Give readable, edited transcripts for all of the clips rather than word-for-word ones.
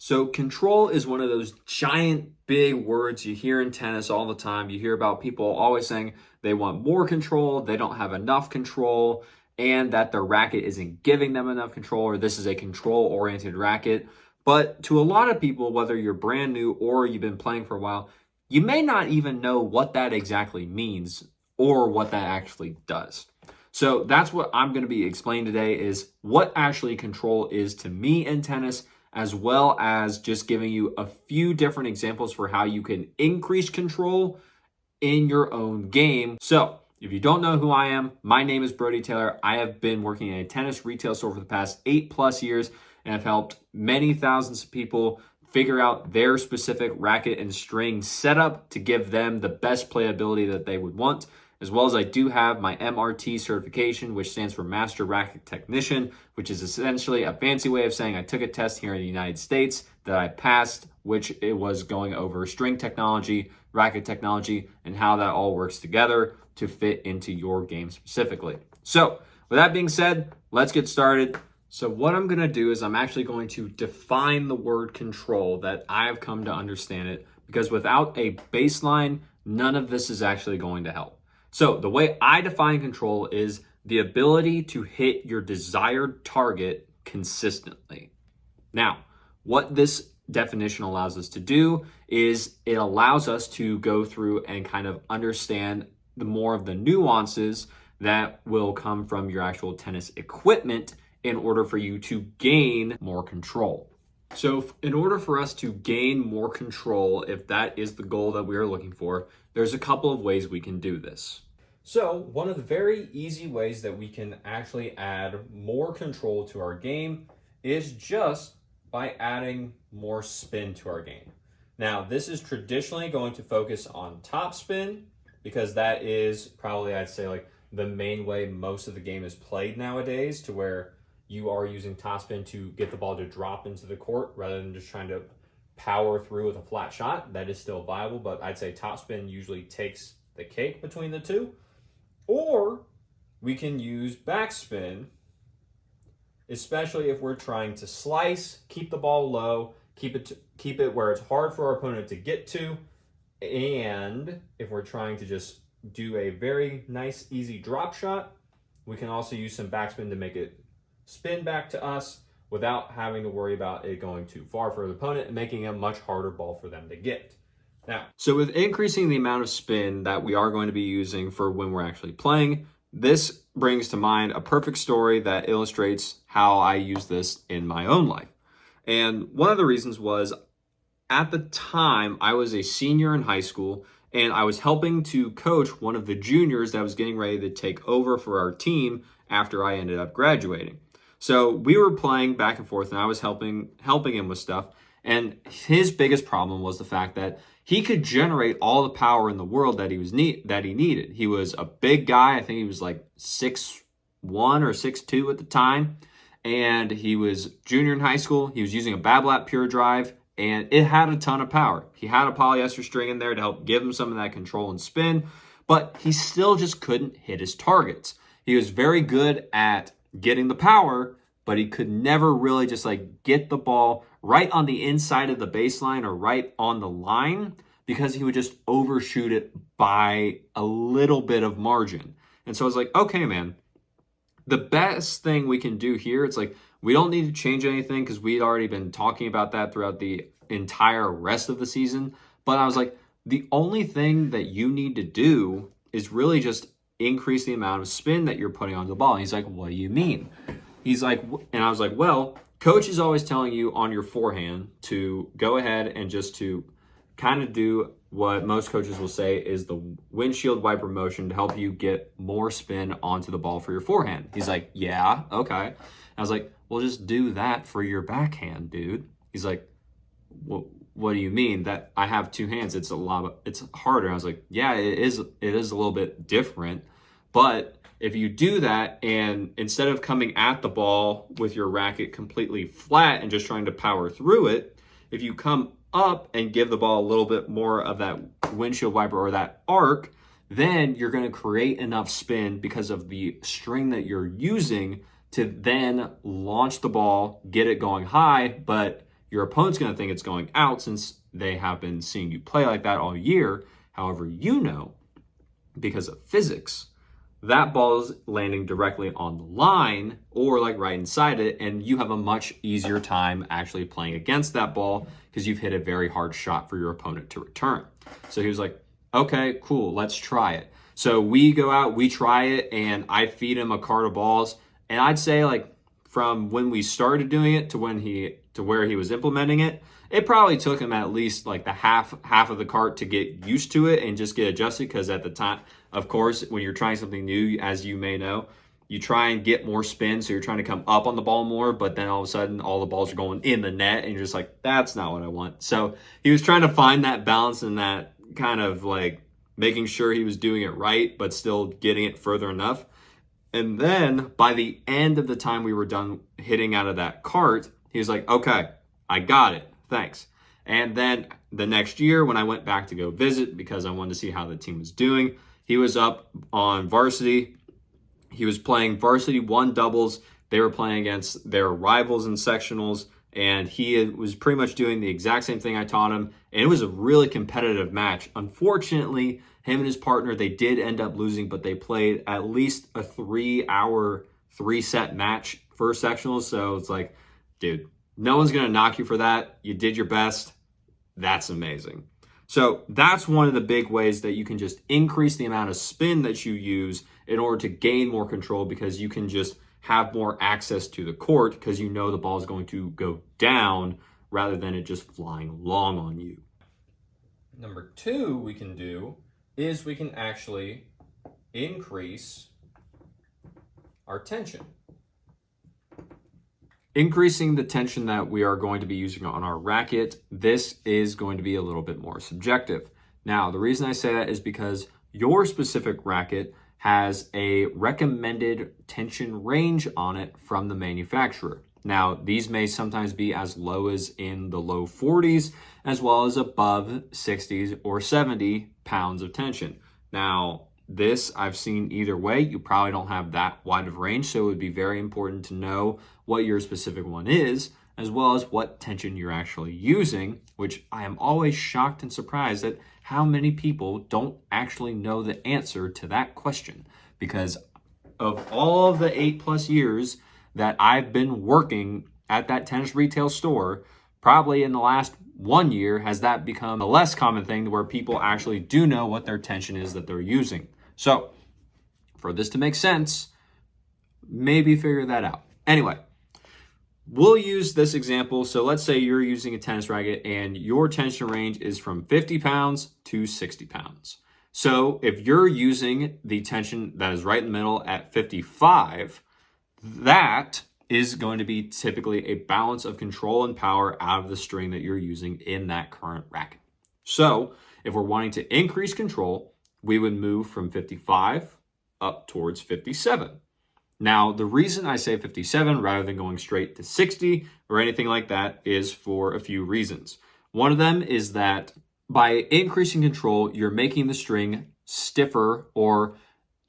So control is one of those giant, big words you hear in tennis all the time. You hear about people always saying they want more control, they don't have enough control, and that their racket isn't giving them enough control, or this is a control-oriented racket. But to a lot of people, whether you're brand new or you've been playing for a while, you may not even know what that exactly means or what that actually does. So that's what I'm going to be explaining today, is what actually control is to me in tennis, as well as just giving you a few different examples for how you can increase control in your own game. So if you don't know who I am, my name is Brody Taylor. I have been working in a tennis retail store for the past 8+ years, and I've helped many thousands of people figure out their specific racket and string setup to give them the best playability that they would want. As well as I do have my MRT certification, which stands for Master Racket Technician, which is essentially a fancy way of saying I took a test here in the United States that I passed, which it was going over string technology, racket technology, and how that all works together to fit into your game specifically. So with that being said, let's get started. So what I'm going to do is I'm actually going to define the word control that I've come to understand it, because without a baseline, none of this is actually going to help. So the way I define control is the ability to hit your desired target consistently. Now, what this definition allows us to do is it allows us to go through and kind of understand the more of the nuances that will come from your actual tennis equipment in order for you to gain more control. So in order for us to gain more control, if that is the goal that we are looking for, there's a couple of ways we can do this. So one of the very easy ways that we can actually add more control to our game is just by adding more spin to our game. Now, this is traditionally going to focus on top spin, because that is probably, I'd say, like the main way most of the game is played nowadays, to where you are using topspin to get the ball to drop into the court rather than just trying to power through with a flat shot. That is still viable, but I'd say topspin usually takes the cake between the two. Or we can use backspin, especially if we're trying to slice, keep the ball low, keep it where it's hard for our opponent to get to, and if we're trying to just do a very nice, easy drop shot, we can also use some backspin to make it spin back to us without having to worry about it going too far for the opponent and making a much harder ball for them to get. Now, so with increasing the amount of spin that we are going to be using for when we're actually playing, this brings to mind a perfect story that illustrates how I use this in my own life. And one of the reasons was, at the time, I was a senior in high school, and I was helping to coach one of the juniors that was getting ready to take over for our team after I ended up graduating. So we were playing back and forth, and I was helping him with stuff. And his biggest problem was the fact that he could generate all the power in the world that he needed. He was a big guy. I think he was like 6'1" or 6'2" at the time. And he was junior in high school. He was using a Babolat Pure Drive, and it had a ton of power. He had a polyester string in there to help give him some of that control and spin, but he still just couldn't hit his targets. He was very good at getting the power, but he could never really just like get the ball right on the inside of the baseline or right on the line, because he would just overshoot it by a little bit of margin. And so I was like, okay, man, the best thing we can do here, it's like, we don't need to change anything because we'd already been talking about that throughout the entire rest of the season. But I was like, the only thing that you need to do is really just increase the amount of spin that you're putting on the ball. And he's like, what do you mean? He's like, and I was like, well, coach is always telling you on your forehand to go ahead and just to kind of do what most coaches will say is the windshield wiper motion to help you get more spin onto the ball for your forehand. He's like, yeah, okay. I was like, well, just do that for your backhand, dude. He's like, well, what do you mean? That I have two hands, it's harder. I was like, yeah, it is a little bit different, but if you do that, and instead of coming at the ball with your racket completely flat and just trying to power through it, if you come up and give the ball a little bit more of that windshield wiper or that arc, then you're going to create enough spin because of the string that you're using to then launch the ball, get it going high, but Your opponent's going to think it's going out since they have been seeing you play like that all year. However, you know, because of physics, that ball is landing directly on the line or like right inside it, and you have a much easier time actually playing against that ball because you've hit a very hard shot for your opponent to return. So he was like, okay, cool, let's try it. So we go out, we try it, and I feed him a cart of balls. And I'd say like from when we started doing it to where he was implementing it, it probably took him at least like the half of the cart to get used to it and just get adjusted, because at the time, of course, when you're trying something new, as you may know, you try and get more spin, so you're trying to come up on the ball more, but then all of a sudden all the balls are going in the net and you're just like, that's not what I want. So he was trying to find that balance and that kind of like making sure he was doing it right, but still getting it further enough. And then by the end of the time we were done hitting out of that cart, he was like, okay, I got it. Thanks. And then the next year when I went back to go visit because I wanted to see how the team was doing, he was up on varsity. He was playing varsity 1 doubles. They were playing against their rivals in sectionals, and he was pretty much doing the exact same thing I taught him. And it was a really competitive match. Unfortunately, him and his partner, they did end up losing, but they played at least a 3-hour, 3-set match for sectionals. So it's like, dude, no one's going to knock you for that. You did your best. That's amazing. So that's one of the big ways that you can just increase the amount of spin that you use in order to gain more control, because you can just have more access to the court because you know the ball is going to go down rather than it just flying long on you. Number 2 we can do is we can actually increase our tension. Increasing the tension that we are going to be using on our racket, this is going to be a little bit more subjective. Now, the reason I say that is because your specific racket has a recommended tension range on it from the manufacturer. Now, these may sometimes be as low as in the low 40s, as well as above 60s or 70 pounds of tension. Now, this I've seen either way. You probably don't have that wide of range, so it would be very important to know what your specific one is, as well as what tension you're actually using, which I am always shocked and surprised at how many people don't actually know the answer to that question. Because of all of the 8+ years that I've been working at that tennis retail store, probably in the last 1 year has that become a less common thing where people actually do know what their tension is that they're using. So for this to make sense, maybe figure that out. Anyway, we'll use this example. So let's say you're using a tennis racket and your tension range is from 50 pounds to 60 pounds. So if you're using the tension that is right in the middle at 55, that is going to be typically a balance of control and power out of the string that you're using in that current racket. So if we're wanting to increase control, we would move from 55 up towards 57. Now, the reason I say 57 rather than going straight to 60 or anything like that is for a few reasons. One of them is that by increasing control, you're making the string stiffer or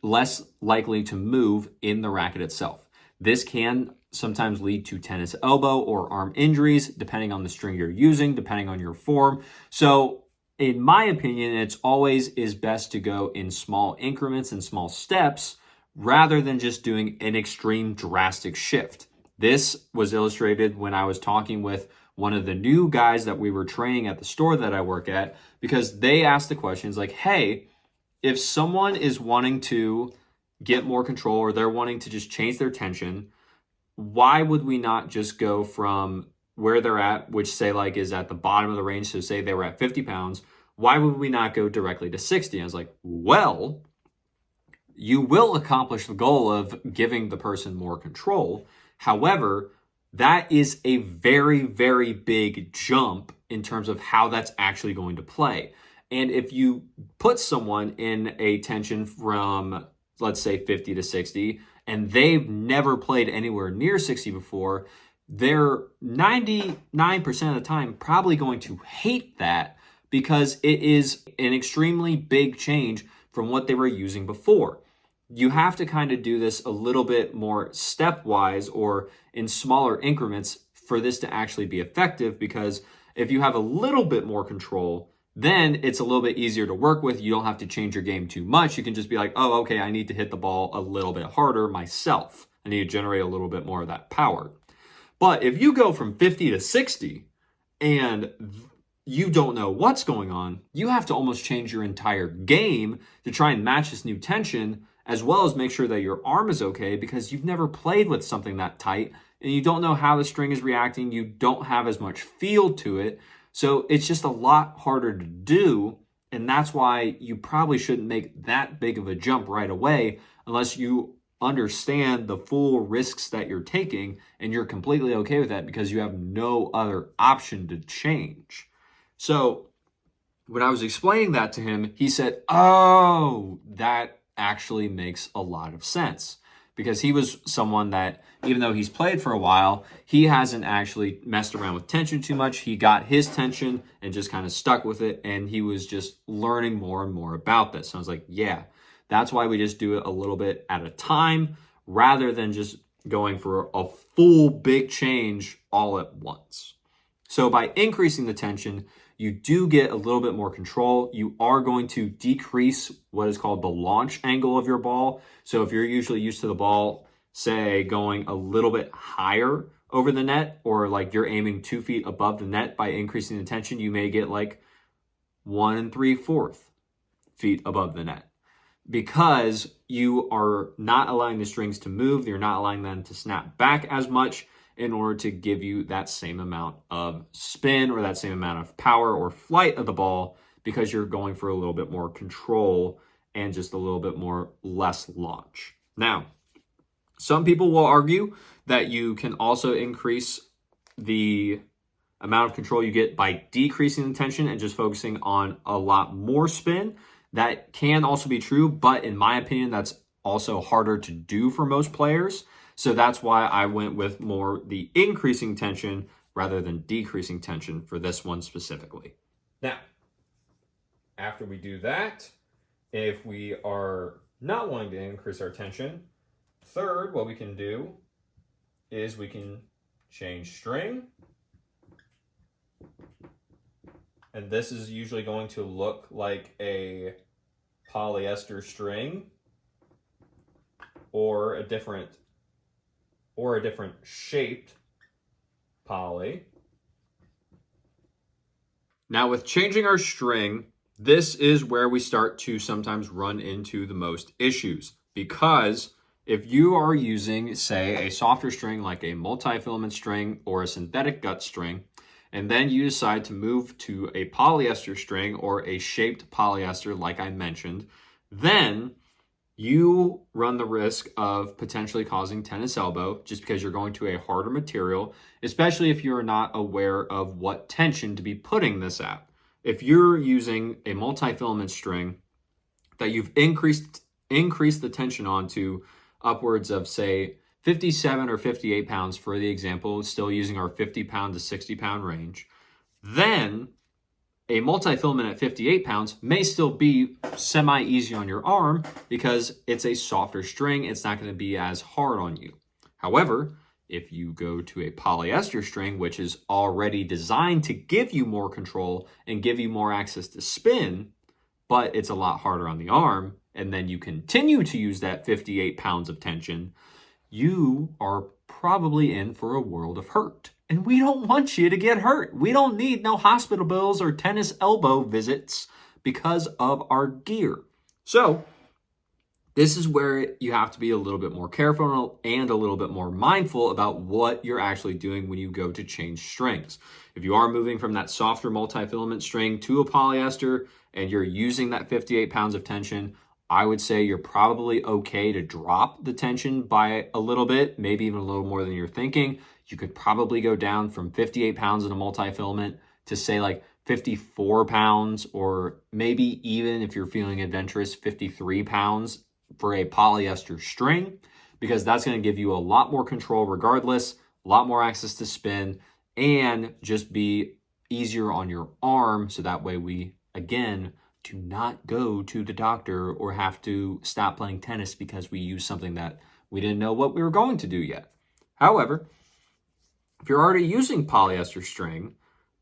less likely to move in the racket itself. This can sometimes lead to tennis elbow or arm injuries, depending on the string you're using, depending on your form. So in my opinion, it's always is best to go in small increments and small steps rather than just doing an extreme drastic shift. This was illustrated when I was talking with one of the new guys that we were training at the store that I work at, because they asked the questions like, hey, if someone is wanting to get more control or they're wanting to just change their tension, why would we not just go from where they're at, which say like is at the bottom of the range, so say they were at 50 pounds, why would we not go directly to 60? I was like, well, you will accomplish the goal of giving the person more control. However, that is a very, very big jump in terms of how that's actually going to play. And if you put someone in a tension from, let's say, 50 to 60, and they've never played anywhere near 60 before, they're 99% of the time probably going to hate that because it is an extremely big change from what they were using before. You have to kind of do this a little bit more stepwise or in smaller increments for this to actually be effective, because if you have a little bit more control, then it's a little bit easier to work with. You don't have to change your game too much. You can just be like, oh, okay, I need to hit the ball a little bit harder myself. I need to generate a little bit more of that power. But if you go from 50 to 60 and you don't know what's going on, you have to almost change your entire game to try and match this new tension, as well as make sure that your arm is okay, because you've never played with something that tight and you don't know how the string is reacting. You don't have as much feel to it. So it's just a lot harder to do. And that's why you probably shouldn't make that big of a jump right away unless you understand the full risks that you're taking and you're completely okay with that because you have no other option to change. So when I was explaining that to him, he said, oh, that actually makes a lot of sense. Because he was someone that, even though he's played for a while, he hasn't actually messed around with tension too much. He got his tension and just kind of stuck with it, and he was just learning more and more about this. So I was like, yeah, that's why we just do it a little bit at a time rather than just going for a full big change all at once. So by increasing the tension, you do get a little bit more control. You are going to decrease what is called the launch angle of your ball. So if you're usually used to the ball, say, going a little bit higher over the net, or like you're aiming 2 feet above the net, by increasing the tension, you may get like 1 3/4 feet above the net, because you are not allowing the strings to move. You're not allowing them to snap back as much in order to give you that same amount of spin or that same amount of power or flight of the ball, because you're going for a little bit more control and just a little bit more less launch. Now, some people will argue that you can also increase the amount of control you get by decreasing the tension and just focusing on a lot more spin. That can also be true, but in my opinion, that's also harder to do for most players. So that's why I went with more the increasing tension rather than decreasing tension for this one specifically. Now, after we do that, if we are not wanting to increase our tension, third, what we can do is we can change string. And this is usually going to look like a polyester string or a different shaped poly. Now with changing our string, this is where we start to sometimes run into the most issues, because if you are using, say, a softer string like a multi-filament string or a synthetic gut string, and then you decide to move to a polyester string or a shaped polyester like I mentioned, then you run the risk of potentially causing tennis elbow just because you're going to a harder material, especially if you're not aware of what tension to be putting this at. If you're using a multi-filament string that you've increased the tension onto upwards of, say, 57 or 58 pounds for the example, still using our 50 pound to 60 pound range, then a multi-filament at 58 pounds may still be semi-easy on your arm because it's a softer string. It's not going to be as hard on you. However, if you go to a polyester string, which is already designed to give you more control and give you more access to spin, but it's a lot harder on the arm, and then you continue to use that 58 pounds of tension, you are probably in for a world of hurt. And we don't want you to get hurt. We don't need no hospital bills or tennis elbow visits because of our gear. So this is where you have to be a little bit more careful and a little bit more mindful about what you're actually doing when you go to change strings. If you are moving from that softer multi-filament string to a polyester and you're using that 58 pounds of tension, I would say you're probably okay to drop the tension by a little bit, maybe even a little more than you're thinking. You could probably go down from 58 pounds in a multi-filament to, say, like 54 pounds, or maybe even, if you're feeling adventurous, 53 pounds for a polyester string, because that's going to give you a lot more control regardless, a lot more access to spin, and just be easier on your arm. So that way we, again, do not go to the doctor or have to stop playing tennis because we used something that we didn't know what we were going to do yet. However, If you're already using polyester string,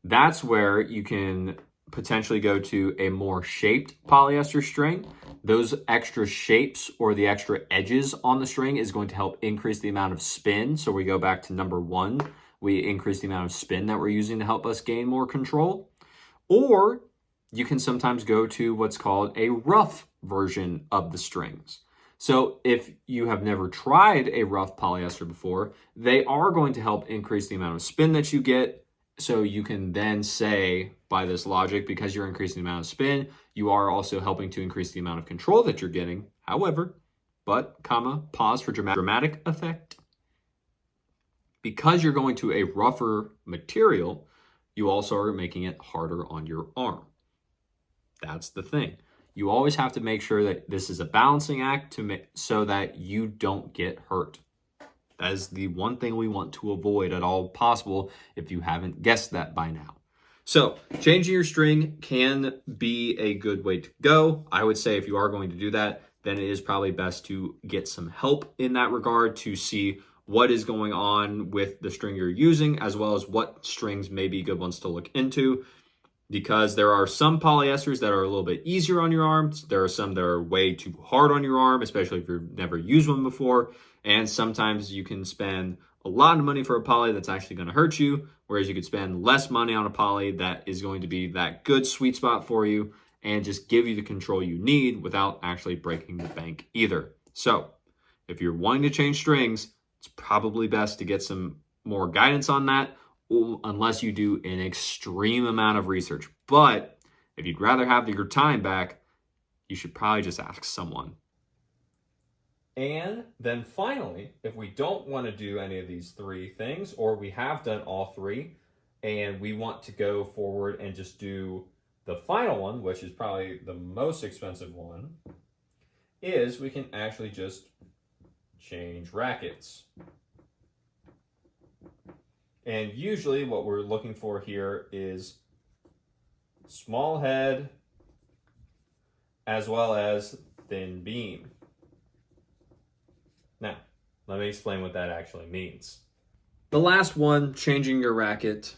that's where you can potentially go to a more shaped polyester string. Those extra shapes or the extra edges on the string is going to help increase the amount of spin. So we go back to number 1. We increase the amount of spin that we're using to help us gain more control. Or you can sometimes go to what's called a rough version of the strings. So if you have never tried a rough polyester before, they are going to help increase the amount of spin that you get. So you can then say, by this logic, because you're increasing the amount of spin, you are also helping to increase the amount of control that you're getting. However, pause for dramatic effect. Because you're going to a rougher material, you also are making it harder on your arm. That's the thing. You always have to make sure that this is a balancing act so that you don't get hurt. That is the one thing we want to avoid at all possible, if you haven't guessed that by now. So changing your string can be a good way to go. I would say if you are going to do that, then it is probably best to get some help in that regard to see what is going on with the string you're using, as well as what strings may be good ones to look into. Because there are some polyesters that are a little bit easier on your arms. There are some that are way too hard on your arm, especially if you've never used one before. And sometimes you can spend a lot of money for a poly that's actually going to hurt you, whereas you could spend less money on a poly that is going to be that good sweet spot for you and just give you the control you need without actually breaking the bank either. So if you're wanting to change strings, it's probably best to get some more guidance on that, unless you do an extreme amount of research. But if you'd rather have your time back, you should probably just ask someone. And then finally, if we don't want to do any of these 3 things, or we have done all 3, and we want to go forward and just do the final one, which is probably the most expensive one, is we can actually just change rackets. And usually what we're looking for here is small head as well as thin beam. Now, let me explain what that actually means. The last one, changing your racket,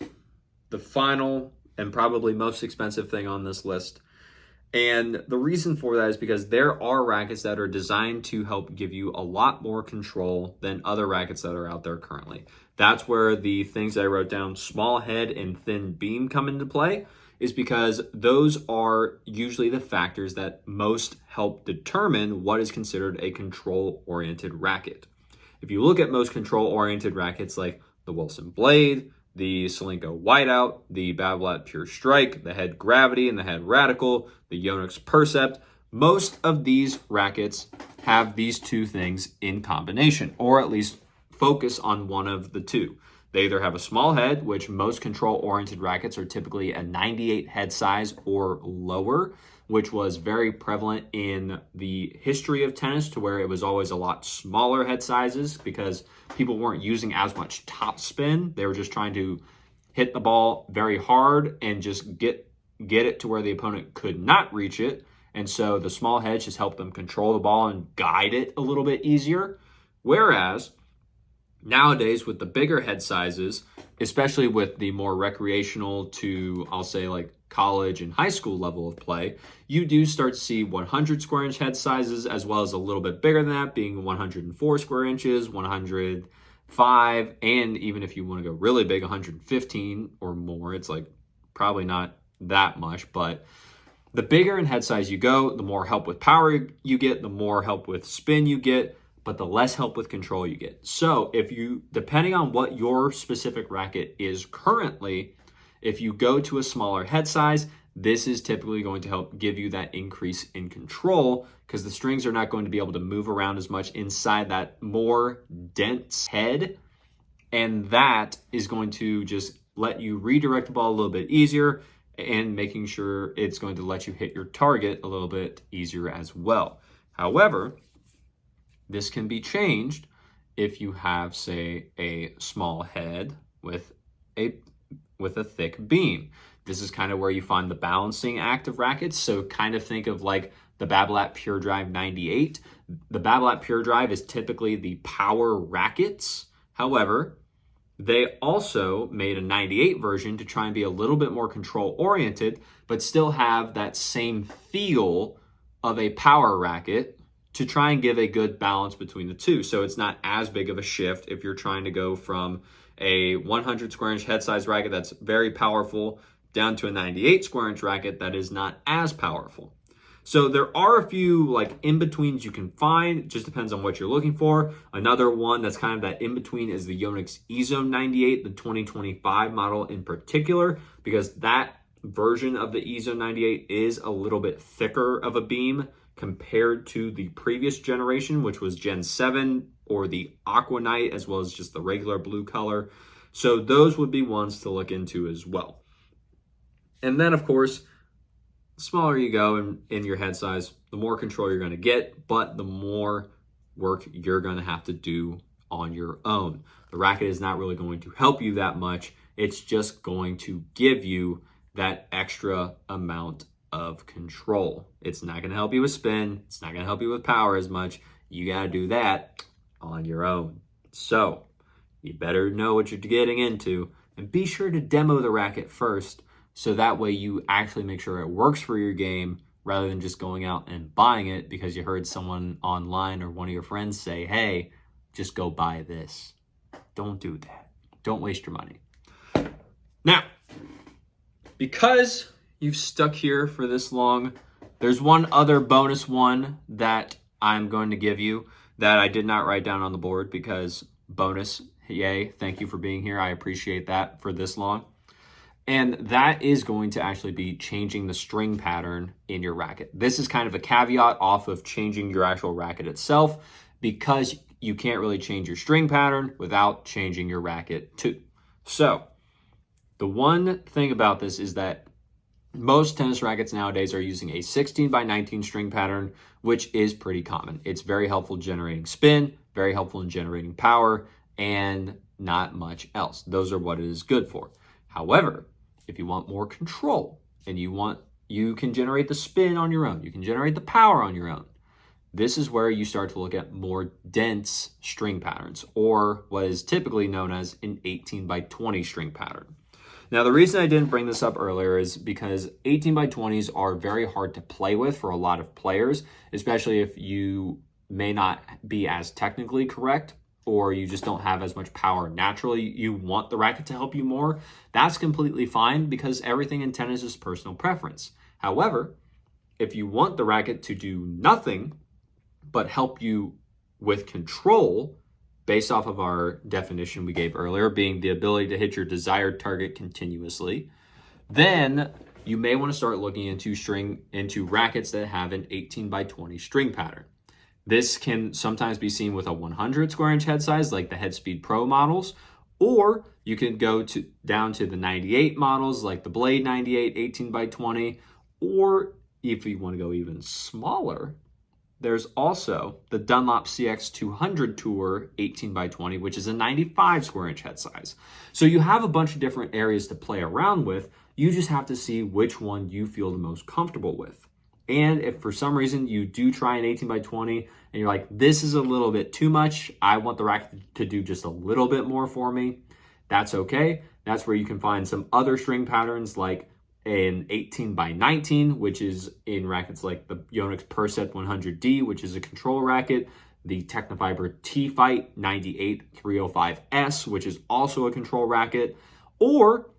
the final and probably most expensive thing on this list. And the reason for that is because there are rackets that are designed to help give you a lot more control than other rackets that are out there currently. That's where the things that I wrote down, small head and thin beam, come into play, is because those are usually the factors that most help determine what is considered a control-oriented racket. If you look at most control-oriented rackets like the Wilson Blade, the Solinco Whiteout, the Babolat Pure Strike, the Head Gravity and the Head Radical, the Yonex Percept, most of these rackets have these 2 things in combination, or at least focus on one of the 2. They either have a small head, which most control-oriented rackets are typically a 98 head size or lower, which was very prevalent in the history of tennis, to where it was always a lot smaller head sizes because people weren't using as much top spin. They were just trying to hit the ball very hard and just get it to where the opponent could not reach it. And so the small heads just helped them control the ball and guide it a little bit easier. Whereas nowadays, with the bigger head sizes, especially with the more recreational to, I'll say, like college and high school level of play, you do start to see 100 square inch head sizes, as well as a little bit bigger than that, being 104 square inches, 105, and even if you want to go really big, 115 or more. It's like probably not that much, but the bigger in head size you go, the more help with power you get, the more help with spin you get, but the less help with control you get. So if you, depending on what your specific racket is currently, if you go to a smaller head size, this is typically going to help give you that increase in control, because the strings are not going to be able to move around as much inside that more dense head. And that is going to just let you redirect the ball a little bit easier, and making sure it's going to let you hit your target a little bit easier as well. However, this can be changed if you have, say, a small head with a thick beam. This is kind of where you find the balancing act of rackets. So kind of think of like the Babolat Pure Drive 98. The Babolat Pure Drive is typically the power rackets. However, They also made a 98 version to try and be a little bit more control oriented, but still have that same feel of a power racket to try and give a good balance between the two. So it's not as big of a shift if you're trying to go from a 100 square inch head size racket that's very powerful down to a 98 square inch racket that is not as powerful. So there are a few like in-betweens you can find. It just depends on what you're looking for. Another one that's kind of that in-between is the Yonex E-Zone 98, the 2025 model in particular, because that version of the E-Zone 98 is a little bit thicker of a beam compared to the previous generation, which was Gen 7 or the Aqua Night, as well as just the regular blue color. So those would be ones to look into as well. And then, of course, the smaller you go in your head size, the more control you're going to get, but the more work you're going to have to do on your own. The racket is not really going to help you that much. It's just going to give you that extra amount of control. It's not going to help you with spin. It's not going to help you with power as much. You got to do that on your own. So you better know what you're getting into, and be sure to demo the racket first, so that way you actually make sure it works for your game rather than just going out and buying it because you heard someone online or one of your friends say, hey, just go buy this. Don't do that. Don't waste your money. Now, because you've stuck here for this long, there's one other bonus one that I'm going to give you that I did not write down on the board because bonus, yay, thank you for being here. I appreciate that for this long. And that is going to actually be changing the string pattern in your racket. This is kind of a caveat off of changing your actual racket itself, because you can't really change your string pattern without changing your racket too. So the one thing about this is that most tennis rackets nowadays are using a 16 by 19 string pattern, which is pretty common. It's very helpful in generating spin, very helpful in generating power, and not much else. Those are what it is good for. However, if you want more control and you can generate the spin on your own, you can generate the power on your own, this is where you start to look at more dense string patterns, or what is typically known as an 18 by 20 string pattern. Now, the reason I didn't bring this up earlier is because 18 by 20s are very hard to play with for a lot of players, especially if you may not be as technically correct, or you just don't have as much power naturally. You want the racket to help you more. That's completely fine, because everything in tennis is personal preference. However, if you want the racket to do nothing but help you with control, based off of our definition we gave earlier, being the ability to hit your desired target continuously, then you may want to start looking into rackets that have an 18 by 20 string pattern. This can sometimes be seen with a 100 square inch head size, like the Headspeed Pro models, or you can go down to the 98 models, like the Blade 98, 18 by 20, or if you want to go even smaller, there's also the Dunlop CX 200 Tour 18 by 20, which is a 95 square inch head size. So you have a bunch of different areas to play around with. You just have to see which one you feel the most comfortable with. And if for some reason you do try an 18 by 20 and you're like, this is a little bit too much, I want the racket to do just a little bit more for me, that's okay. That's where you can find some other string patterns like an 18 by 19, which is in rackets like the Yonex Perset 100D, which is a control racket, the Technofiber T-Fight 98 305S, which is also a control racket, or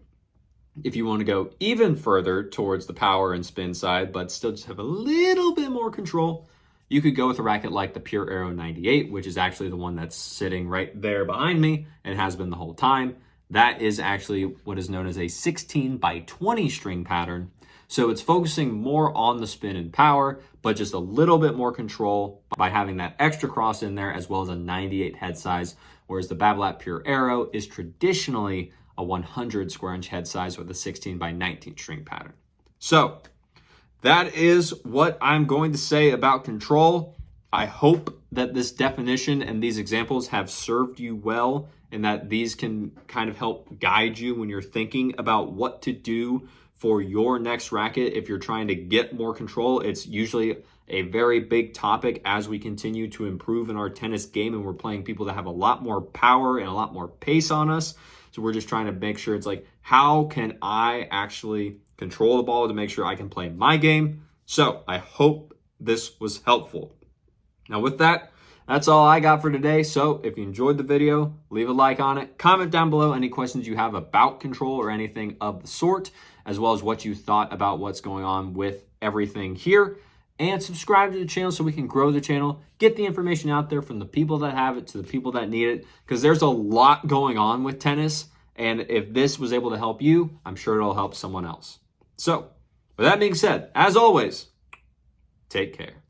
if you want to go even further towards the power and spin side, but still just have a little bit more control, you could go with a racket like the Pure Aero 98, which is actually the one that's sitting right there behind me and has been the whole time. That is actually what is known as a 16 by 20 string pattern. So it's focusing more on the spin and power, but just a little bit more control by having that extra cross in there, as well as a 98 head size, whereas the Babolat Pure Aero is traditionally a 100 square inch head size with a 16 by 19 string pattern. So that is what I'm going to say about control. I hope that this definition and these examples have served you well, and that these can kind of help guide you when you're thinking about what to do for your next racket. If you're trying to get more control, it's usually a very big topic as we continue to improve in our tennis game, and we're playing people that have a lot more power and a lot more pace on us. So we're just trying to make sure it's like, how can I actually control the ball to make sure I can play my game? So I hope this was helpful. Now with that, that's all I got for today. So if you enjoyed the video, leave a like on it. Comment down below any questions you have about control or anything of the sort, as well as what you thought about what's going on with everything here. And subscribe to the channel so we can grow the channel, get the information out there from the people that have it to the people that need it, because there's a lot going on with tennis. And if this was able to help you, I'm sure it'll help someone else. So with that being said, as always, take care.